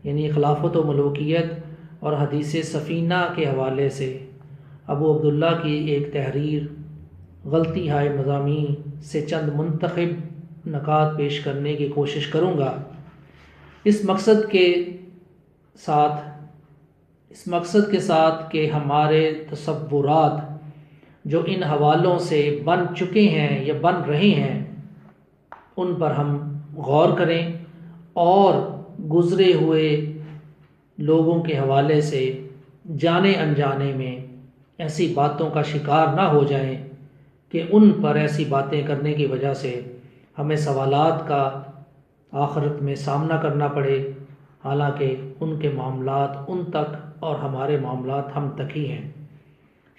یعنی خلافت و ملوکیت اور حدیث سفینہ کے حوالے سے ابو عبداللہ کی ایک تحریر غلطی ہائے مضامین سے چند منتخب نکات پیش کرنے کی کوشش کروں گا، اس مقصد کے ساتھ کہ ہمارے تصورات جو ان حوالوں سے بن چکے ہیں یا بن رہے ہیں ان پر ہم غور کریں اور گزرے ہوئے لوگوں کے حوالے سے جانے انجانے میں ایسی باتوں کا شکار نہ ہو جائیں کہ ان پر ایسی باتیں کرنے کی وجہ سے ہمیں سوالات کا آخرت میں سامنا کرنا پڑے، حالانکہ ان کے معاملات ان تک اور ہمارے معاملات ہم تک ہی ہیں۔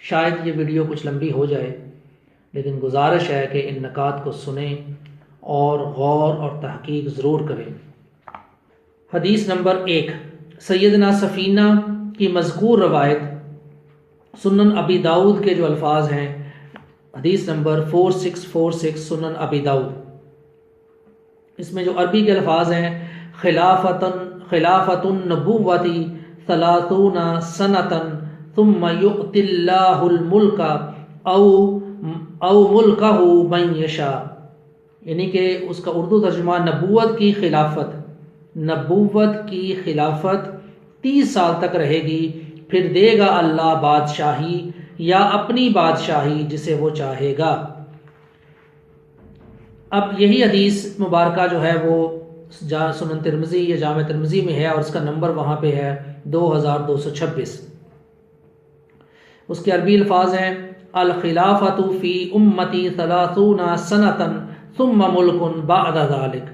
شاید یہ ویڈیو کچھ لمبی ہو جائے، لیکن گزارش ہے کہ ان نکات کو سنیں اور غور اور تحقیق ضرور کریں۔ حدیث نمبر 1، سیدنا سفینہ کی مذکور روایت سنن ابی داؤد کے جو الفاظ ہیں، حدیث نمبر 4646 سنن ابی داؤد، اس میں جو عربی کے الفاظ ہیں خلافت النبوۃ 30 سنۃ ثم یؤتی اللہ الملک او ملکہ من یشاء، یعنی کہ اس کا اردو ترجمہ نبوت کی خلافت 30 سال تک رہے گی، پھر دے گا اللہ بادشاہی یا اپنی بادشاہی جسے وہ چاہے گا۔ اب یہی حدیث مبارکہ جو ہے وہ سنن ترمذی یا جامع ترمذی میں ہے اور اس کا نمبر وہاں پہ ہے 2226۔ اس کے عربی الفاظ ہیں الخلافۃ فی امتی 30 سنۃ ثم ملک بعد ذلک،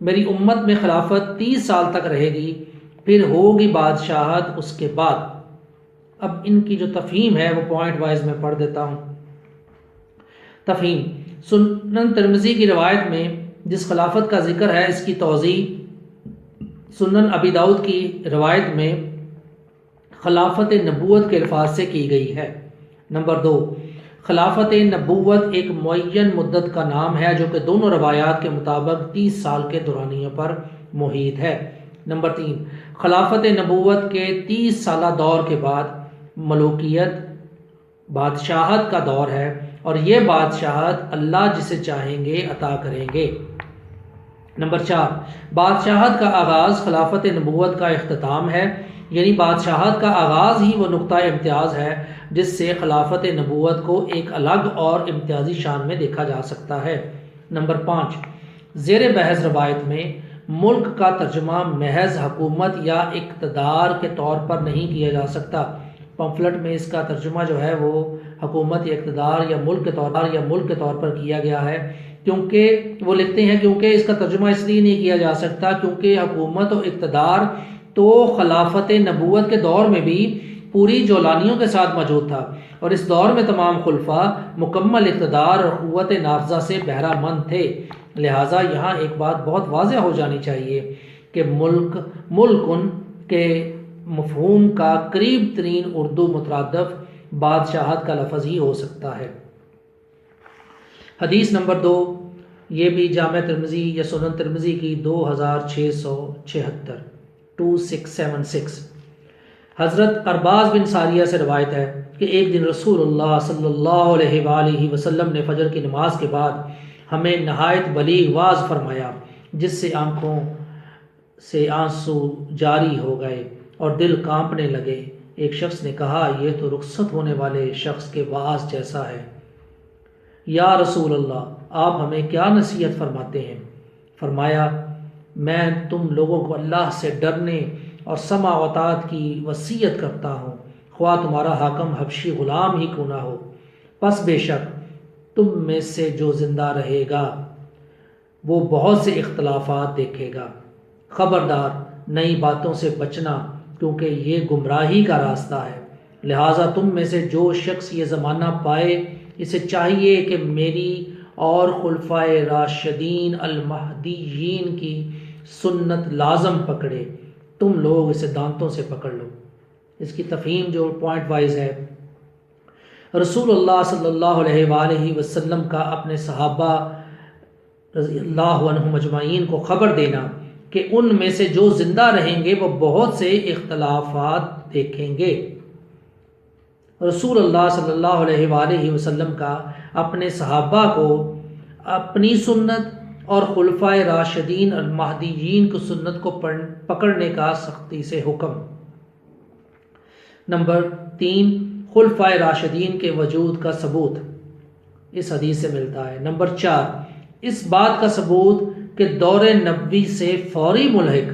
میری امت میں خلافت 30 سال تک رہے گی، پھر ہوگی بادشاہت اس کے بعد۔ اب ان کی جو تفہیم ہے وہ پوائنٹ وائز میں پڑھ دیتا ہوں۔ تفہیم: سنن ترمذی کی روایت میں جس خلافت کا ذکر ہے اس کی توضیح سنن ابی داؤد کی روایت میں خلافت نبوت کے الفاظ سے کی گئی ہے۔ نمبر 2، خلافت نبوت ایک معین مدت کا نام ہے جو کہ دونوں روایات کے مطابق 30 سال کے دورانیے پر محیط ہے۔ نمبر 3، خلافت نبوت کے 30 سالہ دور کے بعد ملوکیت بادشاہت کا دور ہے اور یہ بادشاہت اللہ جسے چاہیں گے عطا کریں گے۔ نمبر 4، بادشاہت کا آغاز خلافت نبوت کا اختتام ہے، یعنی بادشاہت کا آغاز ہی وہ نقطہ امتیاز ہے جس سے خلافت نبوت کو ایک الگ اور امتیازی شان میں دیکھا جا سکتا ہے۔ نمبر 5، زیر بحث روایت میں ملک کا ترجمہ محض حکومت یا اقتدار کے طور پر نہیں کیا جا سکتا۔ پمفلٹ میں اس کا ترجمہ جو ہے وہ حکومت یا اقتدار یا ملک کے طور پر کیا گیا ہے، کیونکہ وہ لکھتے ہیں کیونکہ اس کا ترجمہ اس لیے نہیں کیا جا سکتا کیونکہ حکومت و اقتدار تو خلافت نبوت کے دور میں بھی پوری جولانیوں کے ساتھ موجود تھا، اور اس دور میں تمام خلفاء مکمل اقتدار اور قوت نافذہ سے بہرہ مند تھے۔ لہٰذا یہاں ایک بات بہت واضح ہو جانی چاہیے کہ ملکن کے مفہوم کا قریب ترین اردو مترادف بادشاہت کا لفظ ہی ہو سکتا ہے۔ حدیث نمبر 2، یہ بھی جامع ترمذی یا سنن ترمذی کی 2676 2676، حضرت ارباز بن ساریہ سے روایت ہے کہ ایک دن رسول اللہ صلی اللہ علیہ وآلہ وسلم نے فجر کی نماز کے بعد ہمیں نہایت بلیغ واعظ فرمایا جس سے آنکھوں سے آنسو جاری ہو گئے اور دل کانپنے لگے۔ ایک شخص نے کہا، یہ تو رخصت ہونے والے شخص کے واعظ جیسا ہے۔ یا رسول اللہ، آپ ہمیں کیا نصیحت فرماتے ہیں؟ فرمایا، میں تم لوگوں کو اللہ سے ڈرنے اور سمع و اطاعت کی وصیت کرتا ہوں، خواہ تمہارا حاکم حبشی غلام ہی کیوں نہ ہو۔ پس بے شک تم میں سے جو زندہ رہے گا وہ بہت سے اختلافات دیکھے گا۔ خبردار نئی باتوں سے بچنا، کیونکہ یہ گمراہی کا راستہ ہے۔ لہٰذا تم میں سے جو شخص یہ زمانہ پائے اسے چاہیے کہ میری اور خلفائے راشدین المہدیین کی سنت لازم پکڑے۔ تم لوگ اسے دانتوں سے پکڑ لو۔ اس کی تفہیم جو پوائنٹ وائز ہے، رسول اللہ صلی اللہ علیہ وآلہ وسلم کا اپنے صحابہ رضی اللہ عنہم اجمعین کو خبر دینا کہ ان میں سے جو زندہ رہیں گے وہ بہت سے اختلافات دیکھیں گے۔ رسول اللہ صلی اللہ علیہ وآلہ وسلم کا اپنے صحابہ کو اپنی سنت اور خلفائے راشدین المہدیین کی سنت کو پکڑنے کا سختی سے حکم۔ نمبر 3، خلفائے راشدین کے وجود کا ثبوت اس حدیث سے ملتا ہے۔ نمبر 4، اس بات کا ثبوت کہ دور نبوی سے فوری ملحق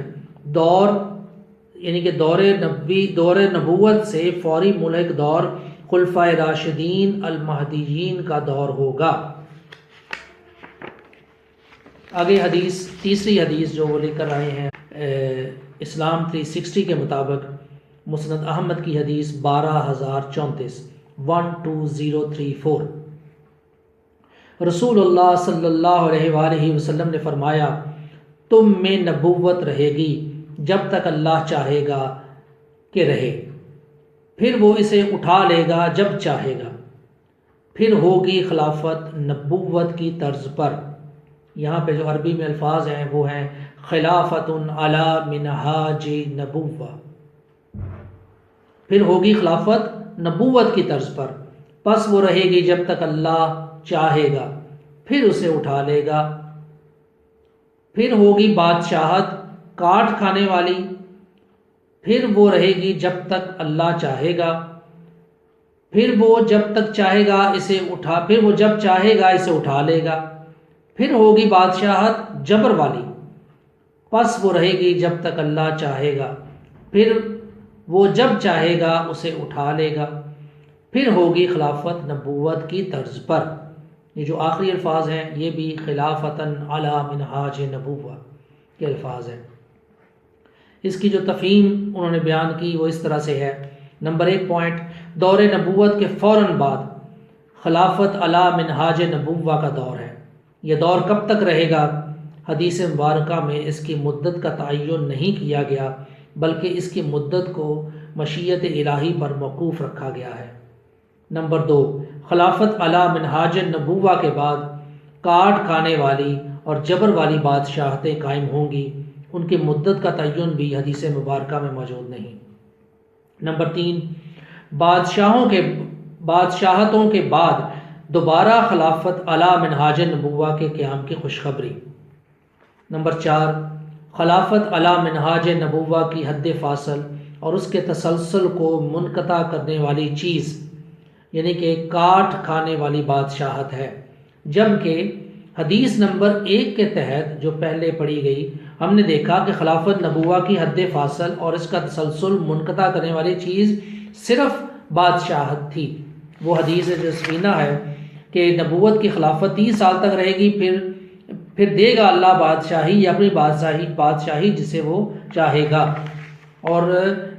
دور، یعنی کہ دور نبوت سے فوری ملحق دور خلفائے راشدین المہدیین کا دور ہوگا۔ آگے حدیث، تیسری حدیث جو وہ لے کر آئے ہیں اسلام 360 کے مطابق، مسند احمد کی حدیث 12034 12034۔ رسول اللہ صلی اللہ علیہ وآلہ وسلم نے فرمایا، تم میں نبوت رہے گی جب تک اللہ چاہے گا کہ رہے، پھر وہ اسے اٹھا لے گا جب چاہے گا، پھر ہوگی خلافت نبوت کی طرز پر۔ یہاں پہ جو عربی میں الفاظ ہیں وہ ہیں خلافت علی منہاج نبوہ، پھر ہوگی خلافت نبوت کی طرز پر، پس وہ رہے گی جب تک اللہ چاہے گا، پھر اسے اٹھا لے گا، پھر ہوگی بادشاہت کاٹ کھانے والی، پھر وہ رہے گی جب تک اللہ چاہے گا، پھر وہ جب تک چاہے گا پھر وہ جب چاہے گا اسے اٹھا لے گا، پھر ہوگی بادشاہت جبر والی، پس وہ رہے گی جب تک اللہ چاہے گا، پھر وہ جب چاہے گا اسے اٹھا لے گا، پھر ہوگی خلافت نبوت کی طرز پر۔ یہ جو آخری الفاظ ہیں یہ بھی خلافتاً علی منہاج نبوہ کے الفاظ ہیں۔ اس کی جو تفہیم انہوں نے بیان کی وہ اس طرح سے ہے۔ نمبر 1 پوائنٹ، دور نبوت کے فوراً بعد خلافت علی منہاج نبوہ کا دور ہے۔ یہ دور کب تک رہے گا؟ حدیث مبارکہ میں اس کی مدت کا تعین نہیں کیا گیا، بلکہ اس کی مدت کو مشیت الہی پر موقوف رکھا گیا ہے۔ نمبر 2، خلافت علی منہاج نبوہ کے بعد کاٹ کھانے والی اور جبر والی بادشاہتیں قائم ہوں گی، ان کی مدت کا تعین بھی حدیث مبارکہ میں موجود نہیں۔ نمبر 3، بادشاہتوں کے بعد دوبارہ خلافت علی منہاج نبوہ کے قیام کی خوشخبری۔ نمبر 4، خلافت علی منہاج نبوہ کی حد فاصل اور اس کے تسلسل کو منقطع کرنے والی چیز، یعنی کہ کاٹ کھانے والی بادشاہت ہے، جبکہ حدیث نمبر 1 کے تحت جو پہلے پڑھی گئی ہم نے دیکھا کہ خلافت نبوہ کی حد فاصل اور اس کا تسلسل منقطع کرنے والی چیز صرف بادشاہت تھی۔ وہ حدیث جو سفینہ ہے کہ نبوت کی خلافت 30 سال تک رہے گی، پھر دے گا اللہ بادشاہی یا اپنی بادشاہی جسے وہ چاہے گا۔ اور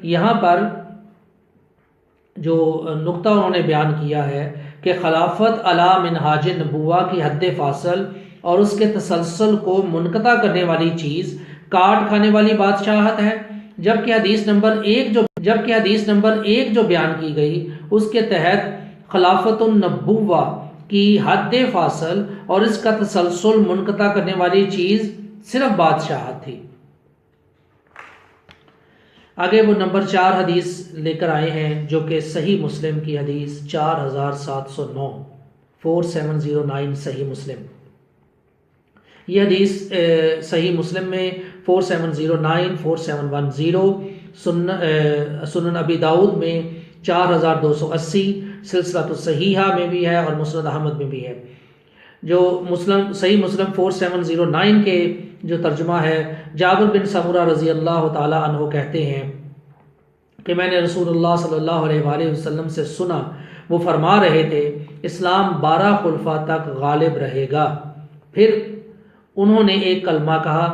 یہاں پر جو نقطہ انہوں نے بیان کیا ہے کہ خلافت علی منہاج نبوہ کی حد فاصل اور اس کے تسلسل کو منقطع کرنے والی چیز کاٹ کھانے والی بادشاہت ہے، جبکہ حدیث نمبر 1 جو بیان کی گئی اس کے تحت خلافت النبوہ کی حد فاصل اور اس کا تسلسل منقطع کرنے والی چیز صرف بادشاہت تھی۔ آگے وہ نمبر 4 حدیث لے کر آئے ہیں جو کہ صحیح مسلم کی حدیث 4709 4709 صحیح مسلم۔ یہ حدیث صحیح مسلم میں 4709 4710، سنن ابی داؤد میں 4280، سلسلۃ الصحیحہ میں بھی ہے اور مسند احمد میں بھی ہے۔ جو صحیح مسلم 4709 کے جو ترجمہ ہے، جابر بن سمرہ رضی اللہ تعالی عنہ کہتے ہیں کہ میں نے رسول اللہ صلی اللہ علیہ وآلہ وسلم سے سنا، وہ فرما رہے تھے اسلام 12 خلفاء تک غالب رہے گا۔ پھر انہوں نے ایک کلمہ کہا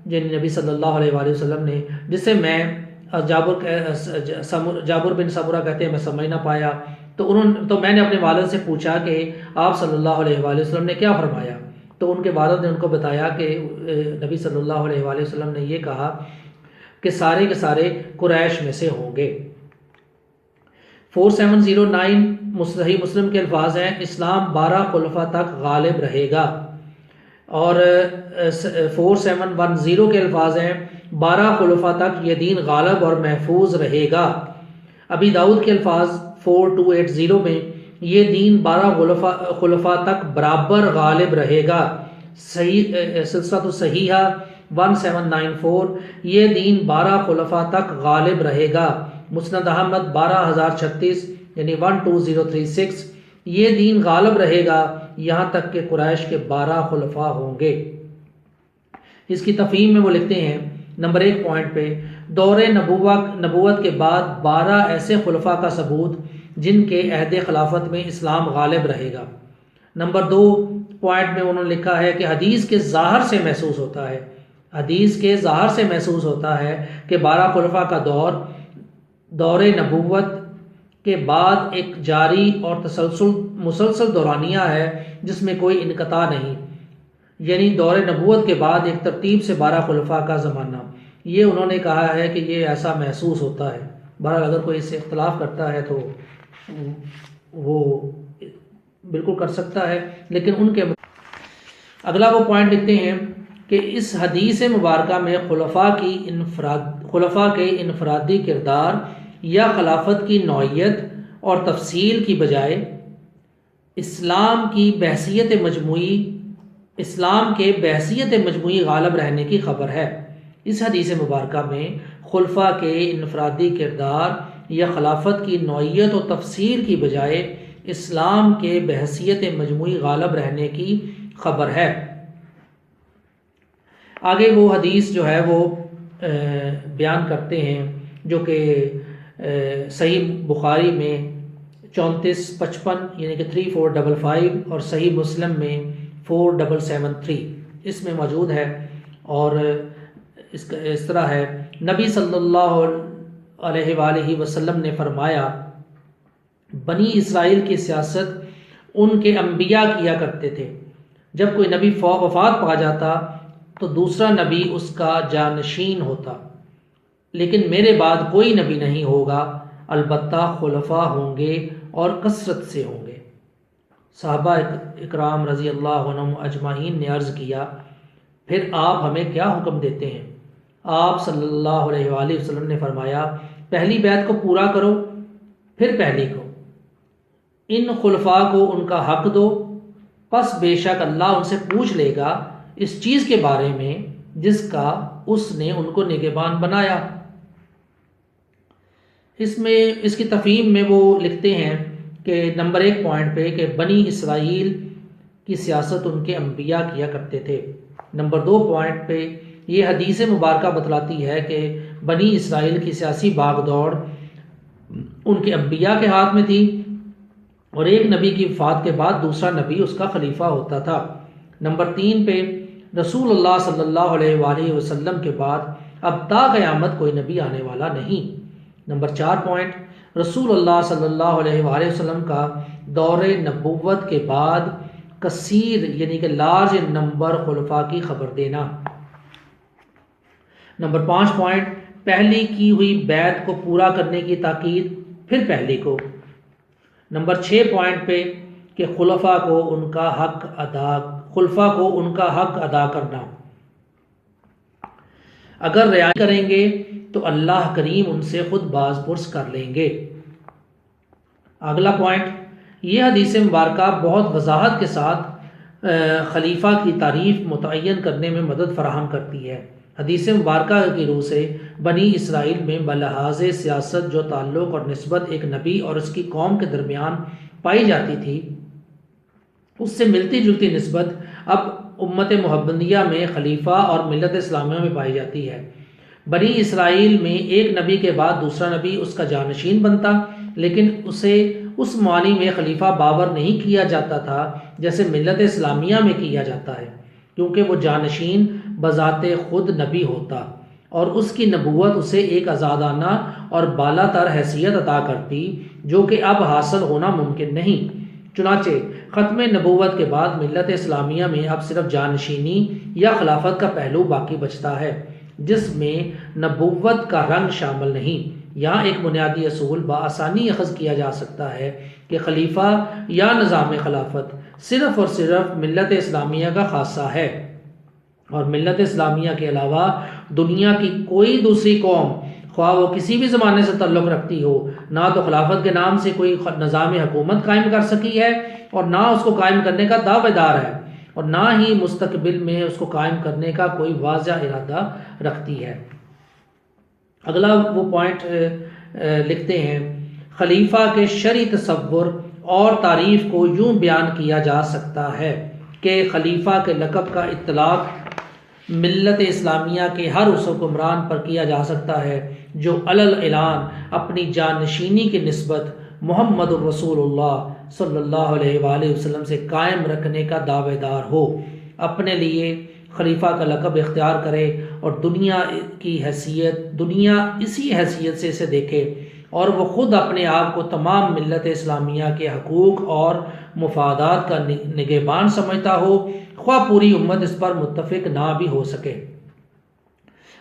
جن نبی صلی اللہ علیہ وآلہ وسلم نے، جسے میں جابر بن سمرہ کہتے ہیں میں سمجھ نہ پایا، تو میں نے اپنے والد سے پوچھا کہ آپ صلی اللہ علیہ وآلہ وسلم نے کیا فرمایا؟ تو ان کے والد نے ان کو بتایا کہ نبی صلی اللہ علیہ وآلہ وسلم نے یہ کہا کہ سارے کے سارے قریش میں سے ہوں گے۔ 4709 صحیح مسلم کے الفاظ ہیں اسلام 12 خلفاء تک غالب رہے گا۔ اور 4710 کے الفاظ ہیں 12 خلفاء تک یہ دین غالب اور محفوظ رہے گا۔ ابی داؤد کے الفاظ 4280 میں یہ دین 12 خلفاء تک برابر غالب رہے گا۔ صحیح سلسلۃ الصحیحہ 1794 یہ دین 12 خلفاء تک غالب رہے گا۔ مسند احمد 12036 یعنی 12036 یہ دین غالب رہے گا یہاں تک کہ قریش کے 12 خلفاء ہوں گے۔ اس کی تفہیم میں وہ لکھتے ہیں نمبر 1 پوائنٹ پہ دور نبوت کے بعد 12 ایسے خلفاء کا ثبوت جن کے عہد خلافت میں اسلام غالب رہے گا۔ نمبر 2 پوائنٹ میں انہوں نے لکھا ہے کہ حدیث کے ظاہر سے محسوس ہوتا ہے، حدیث کے ظاہر سے محسوس ہوتا ہے کہ 12 خلفاء کا دور نبوت کے بعد ایک جاری اور مسلسل دورانیہ ہے جس میں کوئی انقطاع نہیں، یعنی دور نبوت کے بعد ایک ترتیب سے 12 خلفاء کا زمانہ۔ یہ انہوں نے کہا ہے کہ یہ ایسا محسوس ہوتا ہے۔ بہرحال اگر کوئی اس سے اختلاف کرتا ہے تو وہ بالکل کر سکتا ہے، لیکن ان کے اگلا وہ پوائنٹ لکھتے ہیں کہ اس حدیث مبارکہ میں خلفاء کے انفرادی کردار یا خلافت کی نوعیت اور تفصیل کی بجائے اسلام کے بحثیت مجموعی غالب رہنے کی خبر ہے۔ اس حدیث مبارکہ میں خلفاء کے انفرادی کردار یا خلافت کی نوعیت و تفسیر کی بجائے اسلام کے بحثیت مجموعی غالب رہنے کی خبر ہے۔ آگے وہ حدیث جو ہے وہ بیان کرتے ہیں جو کہ صحیح بخاری میں 3455 یعنی کہ 3455 اور صحیح مسلم میں 4773 اس میں موجود ہے، اور اس طرح ہے نبی صلی اللہ علیہ وآلہ وسلم نے فرمایا بنی اسرائیل کی سیاست ان کے انبیاء کیا کرتے تھے، جب کوئی نبی وفات پا جاتا تو دوسرا نبی اس کا جانشین ہوتا، لیکن میرے بعد کوئی نبی نہیں ہوگا، البتہ خلفاء ہوں گے اور کثرت سے ہوں گے۔ صحابہ اکرام رضی اللہ عنہم اجمعین نے عرض کیا پھر آپ ہمیں کیا حکم دیتے ہیں؟ آپ صلی اللہ علیہ وآلہ وسلم نے فرمایا پہلی بیعت کو پورا کرو، پھر پہلی کو، ان خلفاء کو ان کا حق دو، پس بے شک اللہ ان سے پوچھ لے گا اس چیز کے بارے میں جس کا اس نے ان کو نگہبان بنایا۔ اس کی تفہیم میں وہ لکھتے ہیں کہ نمبر 1 پوائنٹ پہ کہ بنی اسرائیل کی سیاست ان کے انبیاء کیا کرتے تھے۔ نمبر 2 پوائنٹ پہ یہ حدیث مبارکہ بتلاتی ہے کہ بنی اسرائیل کی سیاسی باغ دوڑ ان کے انبیاء کے ہاتھ میں تھی، اور ایک نبی کی وفات کے بعد دوسرا نبی اس کا خلیفہ ہوتا تھا۔ نمبر 3 پہ رسول اللہ صلی اللہ علیہ وآلہ وسلم کے بعد اب تا قیامت کوئی نبی آنے والا نہیں۔ نمبر 4 پوائنٹ رسول اللہ صلی اللہ علیہ وآلہ وسلم کا دور نبوت کے بعد کثیر یعنی کہ لارج نمبر خلفاء کی خبر دینا۔ نمبر 5 پوائنٹ پہلی کی ہوئی بیعت کو پورا کرنے کی تاکید، پھر پہلی کو۔ نمبر 6 پوائنٹ پہ کہ خلفاء کو ان کا حق ادا کرنا، اگر رعایت کریں گے تو اللہ کریم ان سے خود باز پرس کر لیں گے۔ اگلا پوائنٹ یہ حدیث مبارکہ بہت وضاحت کے ساتھ خلیفہ کی تعریف متعین کرنے میں مدد فراہم کرتی ہے۔ حدیث مبارکہ کی روح سے بنی اسرائیل میں بلحاظ سیاست جو تعلق اور نسبت ایک نبی اور اس کی قوم کے درمیان پائی جاتی تھی، اس سے ملتی جلتی نسبت اب امت محمدیہ میں خلیفہ اور ملت اسلامیہ میں پائی جاتی ہے۔ بنی اسرائیل میں ایک نبی کے بعد دوسرا نبی اس کا جانشین بنتا، لیکن اسے اس معنی میں خلیفہ باور نہیں کیا جاتا تھا جیسے ملت اسلامیہ میں کیا جاتا ہے، کیونکہ وہ جانشین بذات خود نبی ہوتا اور اس کی نبوت اسے ایک آزادانہ اور بالا تر حیثیت عطا کرتی جو کہ اب حاصل ہونا ممکن نہیں۔ چنانچہ ختم نبوت کے بعد ملت اسلامیہ میں اب صرف جانشینی یا خلافت کا پہلو باقی بچتا ہے جس میں نبوت کا رنگ شامل نہیں۔ یہاں ایک بنیادی اصول بآسانی اخذ کیا جا سکتا ہے کہ خلیفہ یا نظام خلافت صرف اور صرف ملت اسلامیہ کا خاصہ ہے، اور ملت اسلامیہ کے علاوہ دنیا کی کوئی دوسری قوم، خواہ وہ کسی بھی زمانے سے تعلق رکھتی ہو، نہ تو خلافت کے نام سے کوئی نظام حکومت قائم کر سکی ہے، اور نہ اس کو قائم کرنے کا دعوے دار ہے، اور نہ ہی مستقبل میں اس کو قائم کرنے کا کوئی واضح ارادہ رکھتی ہے۔ اگلا وہ پوائنٹ لکھتے ہیں، خلیفہ کے شرعی تصور اور تعریف کو یوں بیان کیا جا سکتا ہے کہ خلیفہ کے لقب کا اطلاق ملت اسلامیہ کے ہر اس حکمران پر کیا جا سکتا ہے جو علل اعلان اپنی جانشینی کی نسبت محمد الرسول اللہ صلی اللہ علیہ وآلہ وسلم سے قائم رکھنے کا دعوے دار ہو، اپنے لیے خلیفہ کا لقب اختیار کرے، اور دنیا اسی حیثیت سے اسے دیکھے، اور وہ خود اپنے آپ کو تمام ملت اسلامیہ کے حقوق اور مفادات کا نگہبان سمجھتا ہو، خواہ پوری امت اس پر متفق نہ بھی ہو سکے۔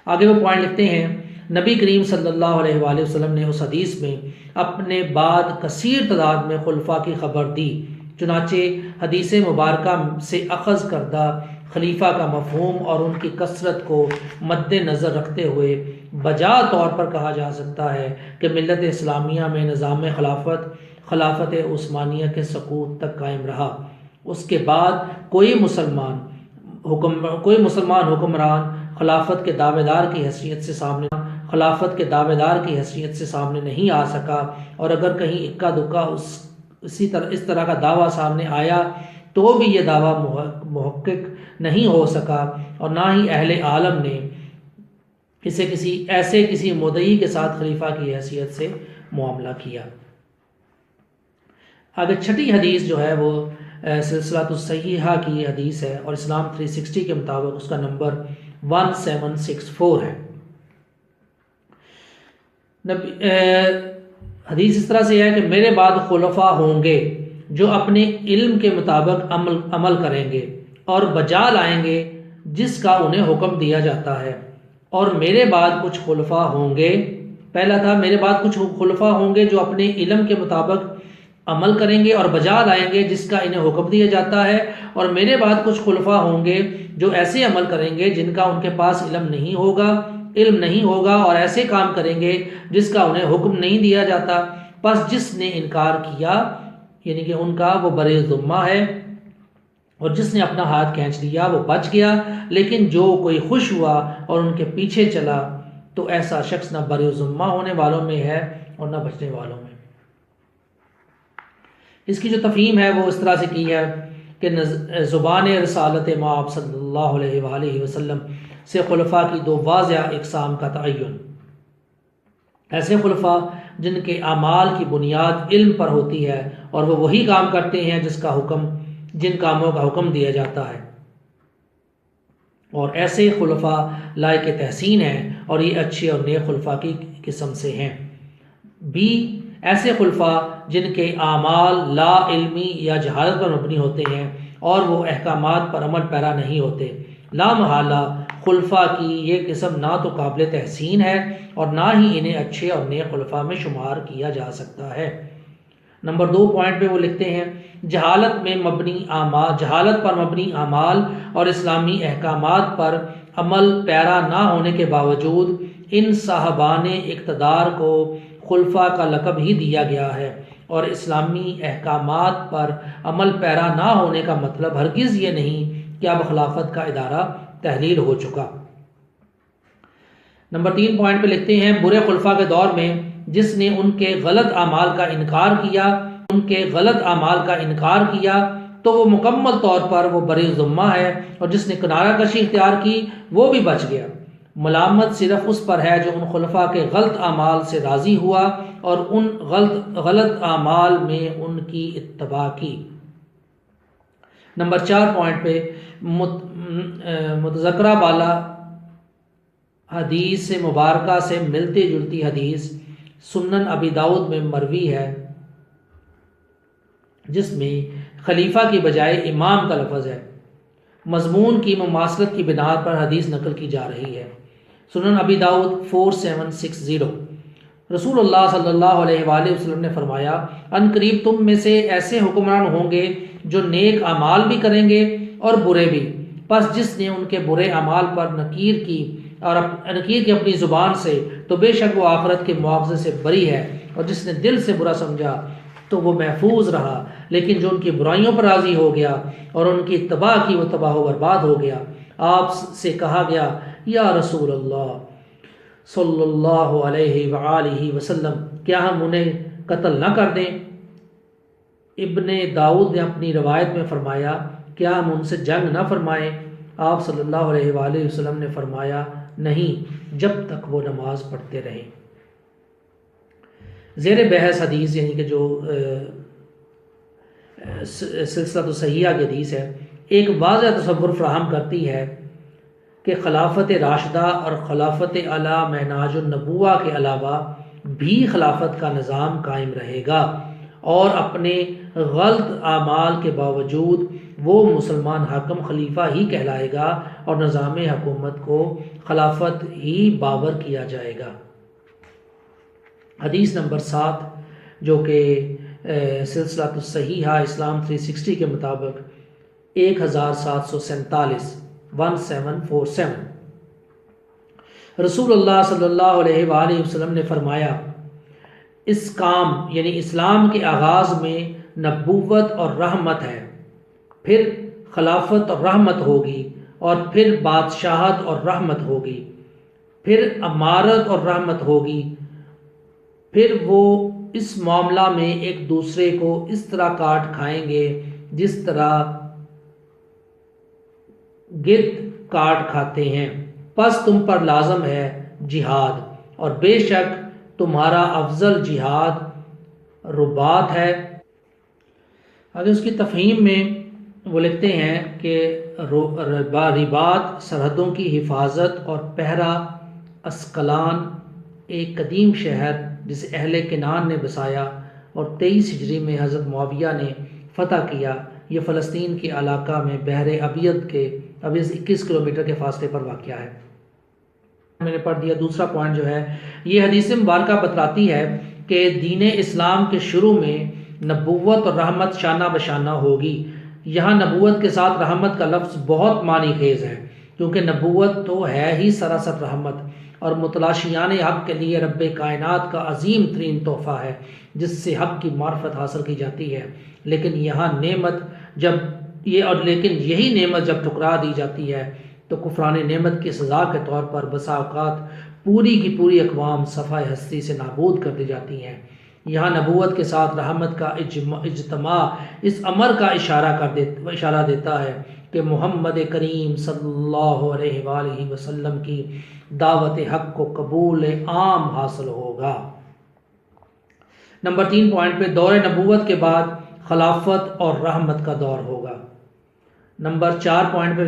آگے وہ پوائنٹ لکھتے ہیں، نبی کریم صلی اللہ علیہ وآلہ وسلم نے اس حدیث میں اپنے بعد کثیر تعداد میں خلفاء کی خبر دی، چنانچہ حدیث مبارکہ سے اخذ کردہ خلیفہ کا مفہوم اور ان کی کثرت کو مد نظر رکھتے ہوئے بجا طور پر کہا جا سکتا ہے کہ ملت اسلامیہ میں نظام خلافت عثمانیہ کے سقوط تک قائم رہا۔ اس کے بعد کوئی مسلمان حکمران خلافت کے دعوے دار کی حیثیت سے سامنے نہیں آ سکا، اور اگر کہیں اکا دکا اس طرح کا دعویٰ سامنے آیا تو بھی یہ دعویٰ محقق نہیں ہو سکا، اور نہ ہی اہل عالم نے اسے کسی مدعی کے ساتھ خلیفہ کی حیثیت سے معاملہ کیا۔ آگے چھٹی حدیث جو ہے وہ سلسلۃ الصحیحہ کی حدیث ہے، اور اسلام 360 کے مطابق اس کا نمبر 1764 ہے۔ حدیث اس طرح سے ہے کہ میرے بعد خلفاء ہوں گے جو اپنے علم کے مطابق عمل کریں گے اور بجا لائیں گے جس کا انہیں حکم دیا جاتا ہے، اور میرے بعد کچھ خلفاء ہوں گے، پہلا تھا میرے بعد کچھ خلفاء ہوں گے جو اپنے علم کے مطابق عمل کریں گے اور بجا لائیں گے جس کا انہیں حکم دیا جاتا ہے، اور میرے بعد کچھ خلفاء ہوں گے جو ایسے عمل کریں گے جن کا ان کے پاس علم نہیں ہوگا اور ایسے کام کریں گے جس کا انہیں حکم نہیں دیا جاتا، پس جس نے انکار کیا یعنی کہ ان کا وہ بری ذمہ ہے، اور جس نے اپنا ہاتھ کھینچ لیا وہ بچ گیا، لیکن جو کوئی خوش ہوا اور ان کے پیچھے چلا تو ایسا شخص نہ بری ذمہ ہونے والوں میں ہے اور نہ بچنے والوں میں۔ اس کی جو تفہیم ہے وہ اس طرح سے کی ہے کہ زبان رسالت مآب صلی اللہ علیہ وآلہ وسلم سے خلفاء کی دو واضح اقسام کا تعین، ایسے خلفاء جن کے اعمال کی بنیاد علم پر ہوتی ہے اور وہ وہی کام کرتے ہیں جن کاموں کا حکم دیا جاتا ہے، اور ایسے خلفاء لائق تحسین ہیں اور یہ اچھے اور نیک خلفاء کی قسم سے ہیں۔ ایسے خلفاء جن کے اعمال لا علمی یا جہالت پر مبنی ہوتے ہیں اور وہ احکامات پر عمل پیرا نہیں ہوتے، لا محالہ خلفاء کی یہ قسم نہ تو قابل تحسین ہے اور نہ ہی انہیں اچھے اور نیک خلفاء میں شمار کیا جا سکتا ہے۔ نمبر 2 پوائنٹ پہ وہ لکھتے ہیں، جہالت پر مبنی اعمال اور اسلامی احکامات پر عمل پیرا نہ ہونے کے باوجود ان صاحبان اقتدار کو خلفاء کا لقب ہی دیا گیا ہے، اور اسلامی احکامات پر عمل پیرا نہ ہونے کا مطلب ہرگز یہ نہیں کہ اب خلافت کا ادارہ تحلیل ہو چکا۔ نمبر 3 پوائنٹ پہ لکھتے ہیں، برے خلفاء کے دور میں جس نے ان کے غلط اعمال کا انکار کیا تو وہ مکمل طور پر وہ بری ذمہ ہے، اور جس نے کنارہ کشی اختیار کی وہ بھی بچ گیا۔ ملامت صرف اس پر ہے جو ان خلفاء کے غلط اعمال سے راضی ہوا اور ان غلط اعمال میں ان کی اتباع کی۔ نمبر 4 پوائنٹ پہ متذکرہ بالا حدیث مبارکہ سے ملتی جلتی حدیث سنن ابی داؤد میں مروی ہے، جس میں خلیفہ کی بجائے امام کا لفظ ہے۔ مضمون کی مماثلت کی بنا پر حدیث نقل کی جا رہی ہے۔ سنن ابی داؤد 4760۔ رسول اللہ صلی اللہ علیہ وآلہ وسلم نے فرمایا ان قریب تم میں سے ایسے حکمران ہوں گے جو نیک اعمال بھی کریں گے اور برے بھی، پس جس نے ان کے برے اعمال پر نکیر کی اپنی زبان سے تو بے شک وہ آخرت کے مواخذے سے بری ہے، اور جس نے دل سے برا سمجھا تو وہ محفوظ رہا، لیکن جو ان کی برائیوں پر راضی ہو گیا اور ان کی اتباع کی وہ تباہ و برباد ہو گیا۔ آپ سے کہا گیا یا رسول اللہ صلی اللہ علیہ وآلہ وسلم، کیا ہم انہیں قتل نہ کر دیں؟ ابن داؤد نے اپنی روایت میں فرمایا کیا ہم ان سے جنگ نہ فرمائیں؟ آپ صلی اللہ علیہ وآلہ وسلم نے فرمایا نہیں، جب تک وہ نماز پڑھتے رہیں۔ زیر بحث حدیث یعنی کہ جو سلسلہ صحیحہ کی حدیث ہے، ایک واضح تصور فراہم کرتی ہے کہ خلافت راشدہ اور خلافت علی منہاج النبوہ کے علاوہ بھی خلافت کا نظام قائم رہے گا، اور اپنے غلط اعمال کے باوجود وہ مسلمان حاکم خلیفہ ہی کہلائے گا اور نظام حکومت کو خلافت ہی باور کیا جائے گا۔ حدیث نمبر 7 جو کہ سلسلہ صحیحہ اسلام 360 کے مطابق 1747 1747 رسول اللہ صلی اللہ علیہ وآلہ وسلم نے فرمایا اس کام یعنی اسلام کے آغاز میں نبوت اور رحمت ہے، پھر خلافت اور رحمت ہوگی، اور پھر بادشاہت اور رحمت ہوگی، پھر امارت اور رحمت ہوگی، پھر وہ اس معاملہ میں ایک دوسرے کو اس طرح کاٹ کھائیں گے جس طرح گدھ کاٹ کھاتے ہیں، پس تم پر لازم ہے جہاد، اور بے شک تمہارا افضل جہاد رباط ہے۔ اگر اس کی تفہیم میں وہ لکھتے ہیں کہ رباط سرحدوں کی حفاظت اور پہرا۔ اسقلان ایک قدیم شہر جسے اہل کنعان نے بسایا اور 23 ہجری میں حضرت معاویہ نے فتح کیا، یہ فلسطین کے علاقہ میں بحر ابیض کے 21 کلومیٹر کے فاصلے پر واقع ہے۔ میں نے پڑھ دیا۔ دوسرا پوائنٹ جو ہے، یہ حدیث مبارکہ بتلاتی ہے کہ دین اسلام کے شروع میں نبوت اور رحمت شانہ بشانہ ہوگی۔ یہاں نبوت کے ساتھ رحمت کا لفظ بہت معنی خیز ہے، کیونکہ نبوت تو ہے ہی سراسر رحمت اور متلاشیان حق کے لیے رب کائنات کا عظیم ترین تحفہ ہے جس سے حق کی معرفت حاصل کی جاتی ہے۔ لیکن یہی نعمت جب ٹھکرا دی جاتی ہے تو کفران نعمت کی سزا کے طور پر بسا اوقات پوری کی پوری اقوام صفحہ ہستی سے نابود کر دی جاتی ہیں۔ یہاں نبوت کے ساتھ رحمت کا اجتماع اس امر کا اشارہ دیتا ہے کہ محمد کریم صلی اللہ علیہ وآلہ وسلم کی دعوت حق کو قبول عام حاصل ہوگا۔ نمبر 3 پوائنٹ پہ دور نبوت کے بعد خلافت اور رحمت کا دور ہوگا۔ نمبر 4 پوائنٹ پہ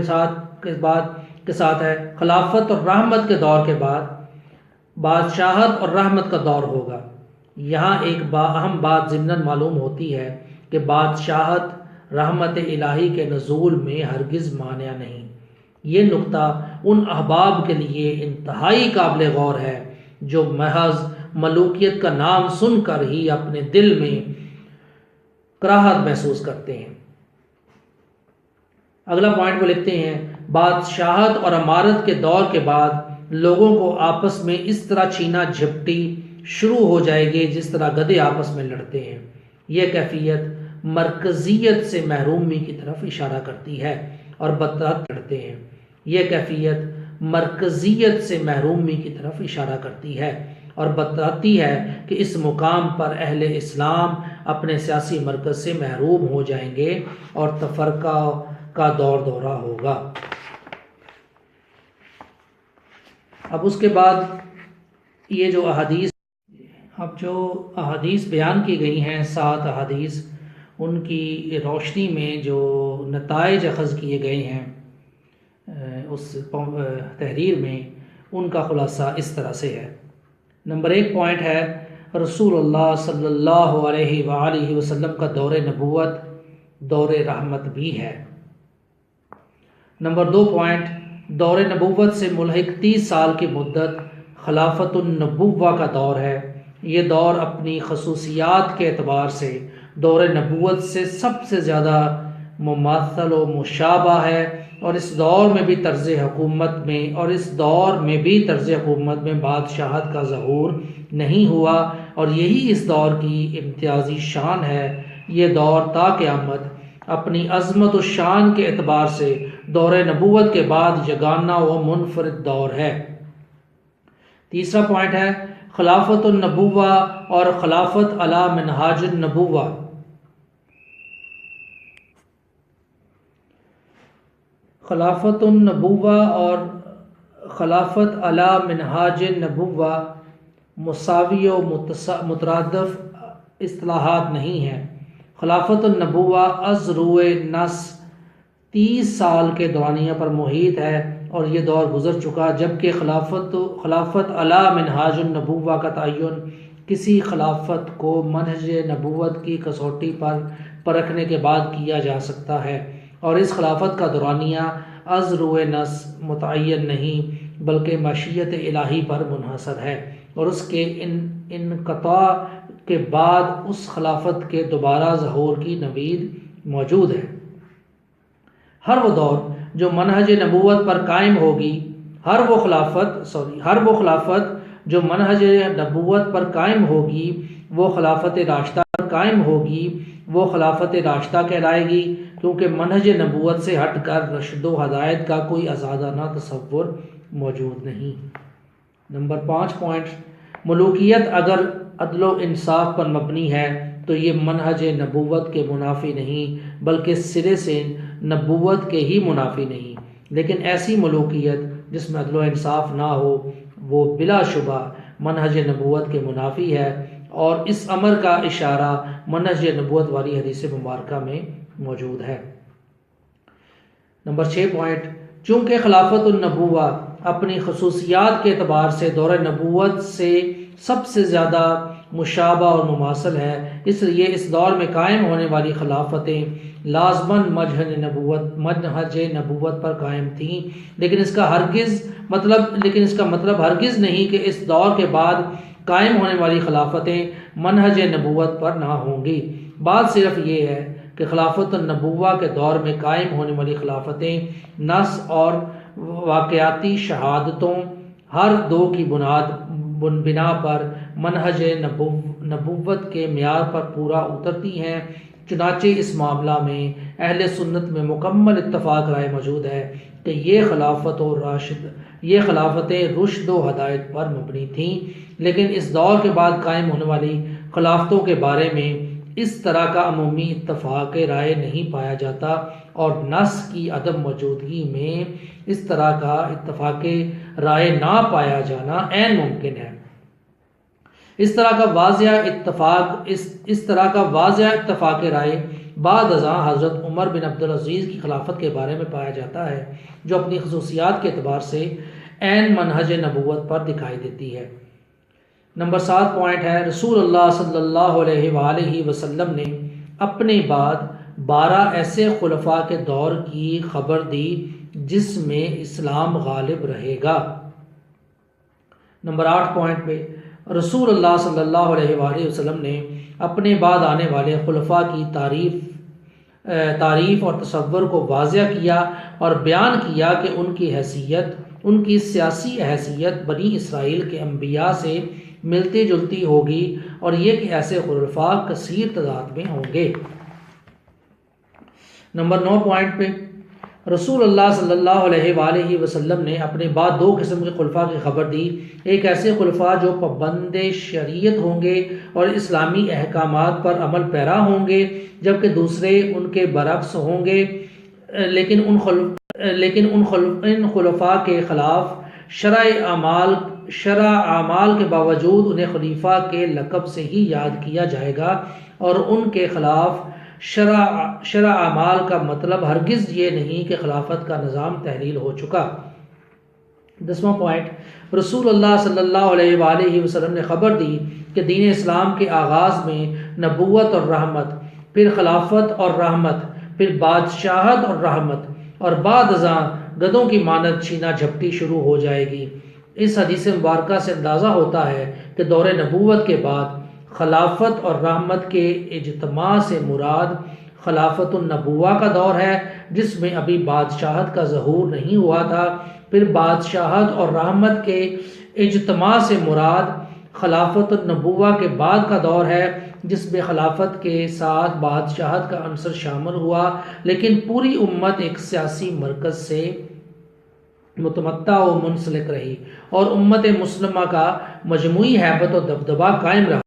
کے ساتھ ہے خلافت اور رحمت کے دور کے بعد بادشاہت اور رحمت کا دور ہوگا۔ یہاں ایک اہم بات ضمناً معلوم ہوتی ہے کہ بادشاہت رحمت الہی کے نزول میں ہرگز مانع نہیں۔ یہ نقطہ ان احباب کے لیے انتہائی قابل غور ہے جو محض ملوکیت کا نام سن کر ہی اپنے دل میں کراہت محسوس کرتے ہیں۔ اگلا پوائنٹ وہ لکھتے ہیں، بادشاہت اور امارت کے دور کے بعد لوگوں کو آپس میں اس طرح چھینا جھپٹی شروع ہو جائے گی جس طرح گدھے آپس میں لڑتے ہیں۔ یہ کیفیت مرکزیت سے محرومی کی طرف اشارہ کرتی ہے اور لڑتے ہیں۔ یہ کیفیت مرکزیت سے محرومی کی طرف اشارہ کرتی ہے اور بتاتی ہے کہ اس مقام پر اہل اسلام اپنے سیاسی مرکز سے محروم ہو جائیں گے اور تفرقہ کا دورہ ہوگا۔ اب اس کے بعد یہ جو احادیث بیان کی گئی ہیں 7 احادیث، ان کی روشنی میں جو نتائج اخذ کیے گئے ہیں اس تحریر میں، ان کا خلاصہ اس طرح سے ہے۔ نمبر 1 پوائنٹ ہے رسول اللہ صلی اللہ علیہ وآلہ وسلم کا دور نبوت دور رحمت بھی ہے۔ نمبر 2 پوائنٹ، دور نبوت سے ملحق 30 سال کی مدت خلافت النبوہ کا دور ہے یہ دور اپنی خصوصیات کے اعتبار سے دور نبوت سے سب سے زیادہ مماثل و مشابہ ہے، اور اس دور میں بھی طرز حکومت میں بادشاہت کا ظہور نہیں ہوا، اور یہی اس دور کی امتیازی شان ہے۔ یہ دور تا قیامت اپنی عظمت و شان کے اعتبار سے دور نبوت کے بعد یگانہ و منفرد دور ہے۔ تیسرا پوائنٹ ہے خلافت النبوہ اور خلافت علی منہاج النبوہ۔ خلافت النبوہ اور خلافت علی منہاج النبوہ مساوی و مترادف اصطلاحات نہیں ہیں۔ خلافت النبوہ از روئے نص 30 سال کے دورانیہ پر محیط ہے اور یہ دور گزر چکا، جبکہ خلافت علی منہاج النبوہ کا تعین کسی خلافت کو منہج نبوت کی کسوٹی پر پرکھنے کے بعد کیا جا سکتا ہے، اور اس خلافت کا دورانیہ از روئے نص متعین نہیں بلکہ مشیت الہی پر منحصر ہے، اور اس کے انقطاع کے بعد اس خلافت کے دوبارہ ظہور کی نوید موجود ہے۔ ہر وہ دور جو منہج نبوت پر قائم ہوگی، ہر وہ خلافت جو منہج نبوت پر قائم ہوگی وہ خلافت راشدہ پر قائم ہوگی، وہ خلافت راشدہ کہلائے گی، کیونکہ منہج نبوت سے ہٹ کر رشد و ہدایت کا کوئی آزادانہ تصور موجود نہیں۔ نمبر 5 پوائنٹ، ملوکیت اگر عدل و انصاف پر مبنی ہے تو یہ منہج نبوت کے منافی نہیں بلکہ سرے سے نبوت کے ہی منافی نہیں، لیکن ایسی ملوکیت جس میں عدل و انصاف نہ ہو وہ بلا شبہ منہج نبوت کے منافی ہے، اور اس امر کا اشارہ منہج نبوت والی حدیث مبارکہ میں موجود ہے۔ نمبر 6 پوائنٹ، چونکہ خلافت النبوہ اپنی خصوصیات کے اعتبار سے دور نبوت سے سب سے زیادہ مشابہ اور مماثل ہے، اس لیے اس دور میں قائم ہونے والی خلافتیں لازماً منہج نبوت پر قائم تھیں، لیکن اس کا مطلب ہرگز نہیں کہ اس دور کے بعد قائم ہونے والی خلافتیں منہج نبوت پر نہ ہوں گی۔ بات صرف یہ ہے کہ خلافت النبوہ کے دور میں قائم ہونے والی خلافتیں نص اور واقعاتی شہادتوں ہر دو کی بنا پر منہج نبوت کے معیار پر پورا اترتی ہیں، چنانچہ اس معاملہ میں اہل سنت میں مکمل اتفاق رائے موجود ہے کہ یہ خلافتیں رشد و ہدایت پر مبنی تھیں، لیکن اس دور کے بعد قائم ہونے والی خلافتوں کے بارے میں اس طرح کا عمومی اتفاق رائے نہیں پایا جاتا، اور نص کی عدم موجودگی میں اس طرح کا اتفاق رائے نہ پایا جانا عین ممکن ہے۔ اس طرح کا واضح اتفاق رائے بعد ازاں حضرت عمر بن عبدالعزیز کی خلافت کے بارے میں پایا جاتا ہے، جو اپنی خصوصیات کے اعتبار سے عین منہج نبوت پر دکھائی دیتی ہے۔ نمبر 7 پوائنٹ ہے رسول اللہ صلی اللہ علیہ وآلہ وسلم نے اپنے بعد 12 ایسے خلفاء کے دور کی خبر دی جس میں اسلام غالب رہے گا۔ نمبر 8 پوائنٹ پہ رسول اللہ صلی اللہ علیہ وآلہ وسلم نے اپنے بعد آنے والے خلفاء کی تعریف اور تصور کو واضح کیا اور بیان کیا کہ ان کی سیاسی حیثیت بنی اسرائیل کے انبیاء سے ملتی جلتی ہوگی، اور یہ کہ ایسے خلفاء کثیر تعداد میں ہوں گے۔ نمبر 9 پوائنٹ پہ رسول اللہ صلی اللہ علیہ وآلہ وسلم نے اپنے بعد 2 قسم کے خلفاء کی خبر دی، ایک ایسے خلفاء جو پابند شریعت ہوں گے اور اسلامی احکامات پر عمل پیرا ہوں گے، جبکہ دوسرے ان کے برعکس ہوں گے، لیکن ان خلفاء کے خلاف شرع اعمال کے باوجود انہیں خلیفہ کے لقب سے ہی یاد کیا جائے گا، اور ان کے خلاف شرع اعمال کا مطلب ہرگز یہ نہیں کہ خلافت کا نظام تحلیل ہو چکا۔ 10واں پوائنٹ رسول اللہ صلی اللہ علیہ وآلہ وسلم نے خبر دی کہ دین اسلام کے آغاز میں نبوت اور رحمت، پھر خلافت اور رحمت، پھر بادشاہت اور رحمت، اور بعد ازاں گدوں کی مانند چھینا جھپٹی شروع ہو جائے گی۔ اس حدیث مبارکہ سے اندازہ ہوتا ہے کہ دور نبوت کے بعد خلافت اور رحمت کے اجتماع سے مراد خلافت النبوہ کا دور ہے، جس میں ابھی بادشاہت کا ظہور نہیں ہوا تھا۔ پھر بادشاہت اور رحمت کے اجتماع سے مراد خلافت النبوہ کے بعد کا دور ہے، جس میں خلافت کے ساتھ بادشاہت کا عنصر شامل ہوا، لیکن پوری امت ایک سیاسی مرکز سے متمتع و منسلک رہی اور امت مسلمہ کا مجموعی ہیبت و دبدبہ قائم رہا۔